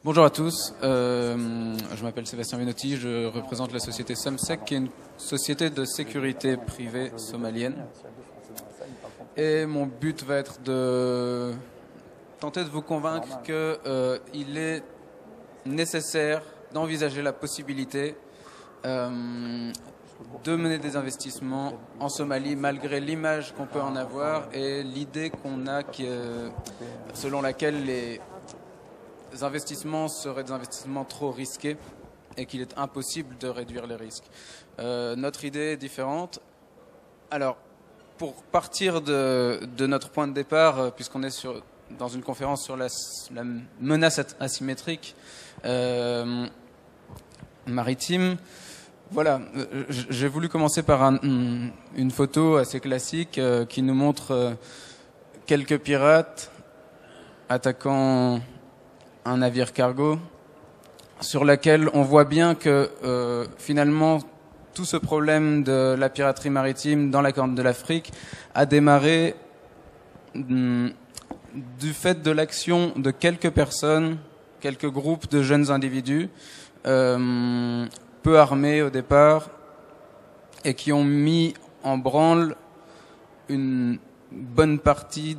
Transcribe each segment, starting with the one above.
Bonjour à tous, je m'appelle Sébastien Venotti, je représente la société Somsec, qui est une société de sécurité privée somalienne. Et mon but va être de tenter de vous convaincre qu'il est nécessaire d'envisager la possibilité de mener des investissements en Somalie, malgré l'image qu'on peut en avoir et l'idée qu'on a selon laquelle les investissements seraient des investissements trop risqués et qu'il est impossible de réduire les risques. Notre idée est différente. Alors, pour partir de notre point de départ, puisqu'on est dans une conférence sur la menace asymétrique maritime, voilà, j'ai voulu commencer par une photo assez classique qui nous montre quelques pirates attaquant un navire cargo, sur laquelle on voit bien que finalement tout ce problème de la piraterie maritime dans la Corne de l'Afrique a démarré du fait de l'action de quelques personnes, quelques groupes de jeunes individus, peu armés au départ, et qui ont mis en branle une bonne partie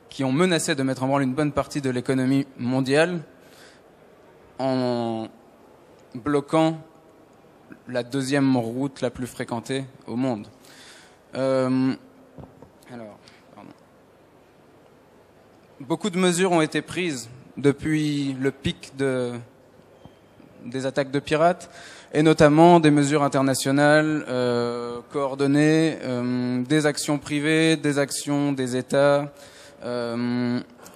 qui ont menacé de mettre en branle une bonne partie de l'économie mondiale en bloquant la deuxième route la plus fréquentée au monde. Beaucoup de mesures ont été prises depuis le pic des attaques de pirates, et notamment des mesures internationales coordonnées, des actions privées, des actions des États,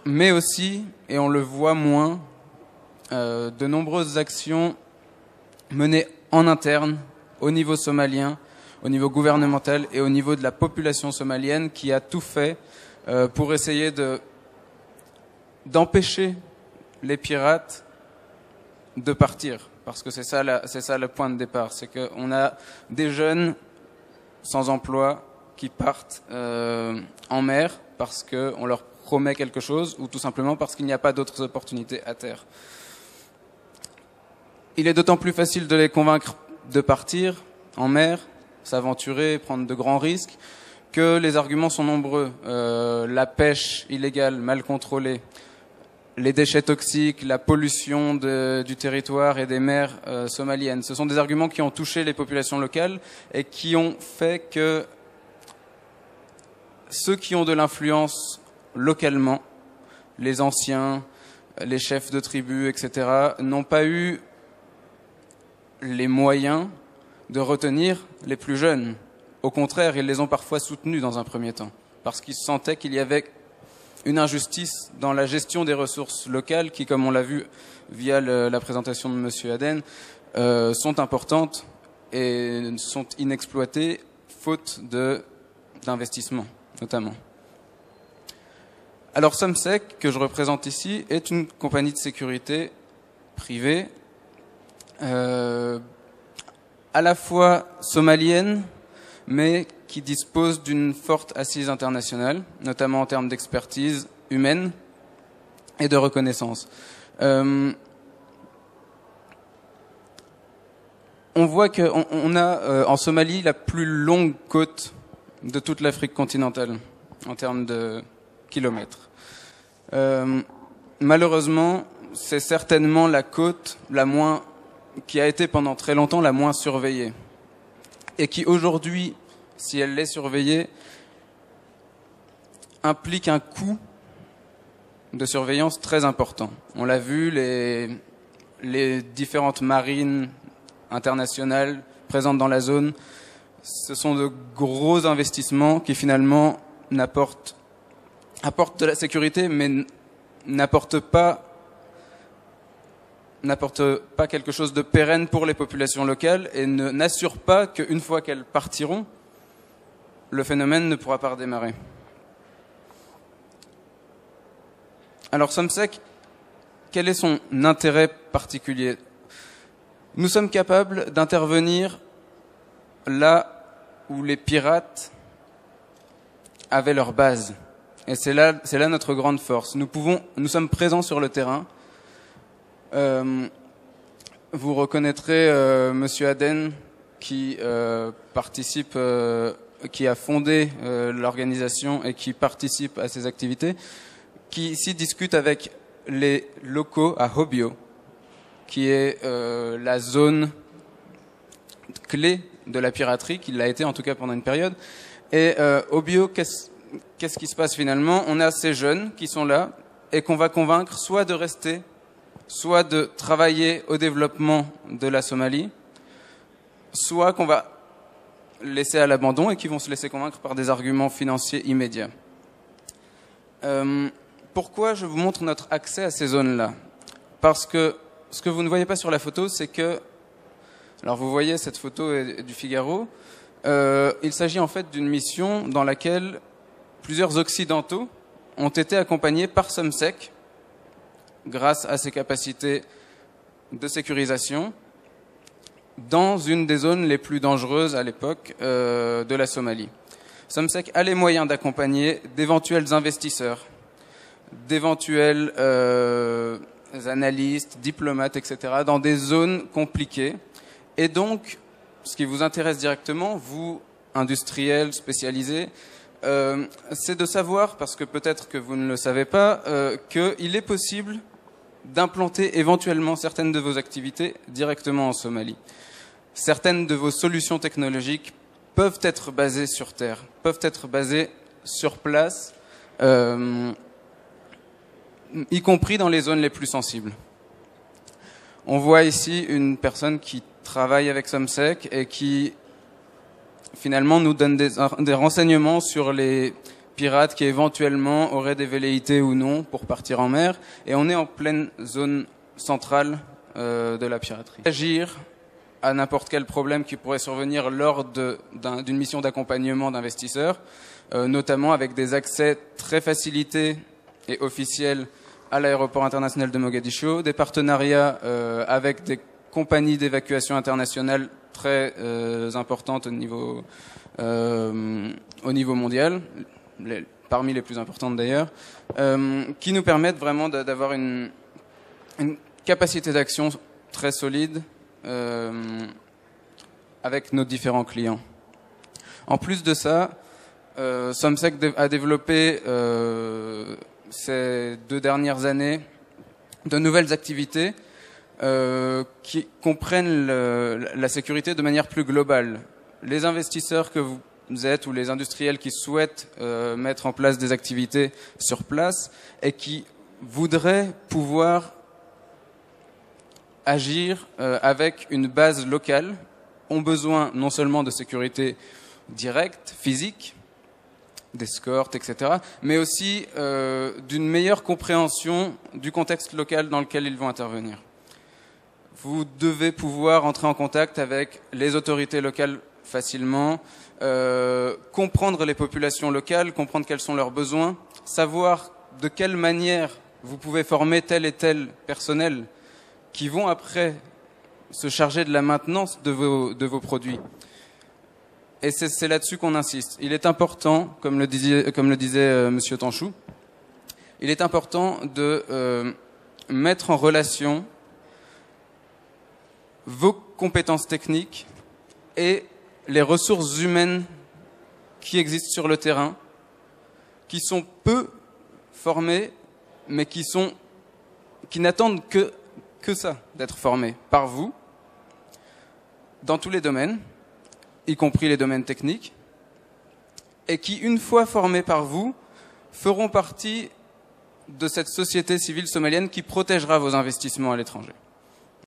mais aussi, et on le voit moins, de nombreuses actions menées en interne, au niveau somalien, au niveau gouvernemental et au niveau de la population somalienne, qui a tout fait pour essayer d'empêcher les pirates de partir. Parce que c'est ça le point de départ, c'est qu'on a des jeunes sans emploi qui partent en mer parce qu'on leur promet quelque chose, ou tout simplement parce qu'il n'y a pas d'autres opportunités à terre. Il est d'autant plus facile de les convaincre de partir en mer, s'aventurer, prendre de grands risques, que les arguments sont nombreux. La pêche illégale, mal contrôlée, les déchets toxiques, la pollution du territoire et des mers somaliennes. Ce sont des arguments qui ont touché les populations locales et qui ont fait que ceux qui ont de l'influence localement, les anciens, les chefs de tribus, etc., n'ont pas eu les moyens de retenir les plus jeunes. Au contraire, ils les ont parfois soutenus dans un premier temps, parce qu'ils sentaient qu'il y avait une injustice dans la gestion des ressources locales qui, comme on l'a vu via la présentation de M. Aden, sont importantes et sont inexploitées faute d'investissement, notamment. Alors Somsec, que je représente ici, est une compagnie de sécurité privée, à la fois somalienne, mais qui dispose d'une forte assise internationale, notamment en termes d'expertise humaine et de reconnaissance. On voit qu'on a en Somalie la plus longue côte de toute l'Afrique continentale en termes de kilomètres. Malheureusement, c'est certainement la côte qui a été pendant très longtemps la moins surveillée, et qui aujourd'hui, si elle est surveillée, implique un coût de surveillance très important. On l'a vu, les différentes marines internationales présentes dans la zone, ce sont de gros investissements qui finalement apportent de la sécurité, mais n'apportent pas quelque chose de pérenne pour les populations locales et n'assurent pas qu'une fois qu'elles partiront, le phénomène ne pourra pas redémarrer. Alors Somsec, quel est son intérêt particulier? Nous sommes capables d'intervenir là où les pirates avaient leur base. Et c'est là notre grande force. Nous sommes présents sur le terrain Vous reconnaîtrez Monsieur Aden qui participe, qui a fondé l'organisation et qui participe à ces activités, qui ici discute avec les locaux à Hobyo, qui est la zone clé de la piraterie, qui l'a été en tout cas pendant une période. Et Hobyo, qu'est-ce qui se passe finalement? On a ces jeunes qui sont là et qu'on va convaincre soit de rester, soit de travailler au développement de la Somalie, soit qu'on va laisser à l'abandon et qui vont se laisser convaincre par des arguments financiers immédiats. Pourquoi je vous montre notre accès à ces zones-là? Parce que ce que vous ne voyez pas sur la photo, c'est que... Alors vous voyez cette photo du Figaro. Il s'agit en fait d'une mission dans laquelle plusieurs Occidentaux ont été accompagnés par Somsec grâce à ses capacités de sécurisation dans une des zones les plus dangereuses à l'époque de la Somalie. Somsec a les moyens d'accompagner d'éventuels investisseurs, d'éventuels analystes, diplomates, etc., dans des zones compliquées. Et donc, ce qui vous intéresse directement, vous, industriels, spécialisés, c'est de savoir, parce que peut-être que vous ne le savez pas, qu'il est possible d'implanter éventuellement certaines de vos activités directement en Somalie. Certaines de vos solutions technologiques peuvent être basées sur terre, peuvent être basées sur place, y compris dans les zones les plus sensibles. On voit ici une personne qui travaille avec Somsec et qui finalement nous donne des renseignements sur les pirates qui éventuellement auraient des velléités ou non pour partir en mer. Et on est en pleine zone centrale de la piraterie. Agir à n'importe quel problème qui pourrait survenir lors d'une mission d'accompagnement d'investisseurs, notamment avec des accès très facilités et officiels à l'aéroport international de Mogadiscio, des partenariats avec des compagnies d'évacuation internationale très importantes au niveau mondial, parmi les plus importantes d'ailleurs, qui nous permettent vraiment d'avoir une capacité d'action très solide avec nos différents clients. En plus de ça, Somsec a développé ces 2 dernières années de nouvelles activités qui comprennent la sécurité de manière plus globale. Les investisseurs que vous êtes ou les industriels qui souhaitent mettre en place des activités sur place et qui voudraient pouvoir agir avec une base locale ont besoin non seulement de sécurité directe, physique, d'escorte, etc., mais aussi d'une meilleure compréhension du contexte local dans lequel ils vont intervenir. Vous devez pouvoir entrer en contact avec les autorités locales facilement, comprendre les populations locales, comprendre quels sont leurs besoins, savoir de quelle manière vous pouvez former tel et tel personnel qui vont après se charger de la maintenance de vos produits. Et c'est là-dessus qu'on insiste. Il est important, comme le disait Monsieur Tanchou, il est important de mettre en relation vos compétences techniques et les ressources humaines qui existent sur le terrain, qui sont peu formées, mais qui n'attendent que ça, d'être formées par vous, dans tous les domaines, y compris les domaines techniques, et qui, une fois formés par vous, feront partie de cette société civile somalienne qui protégera vos investissements à l'étranger.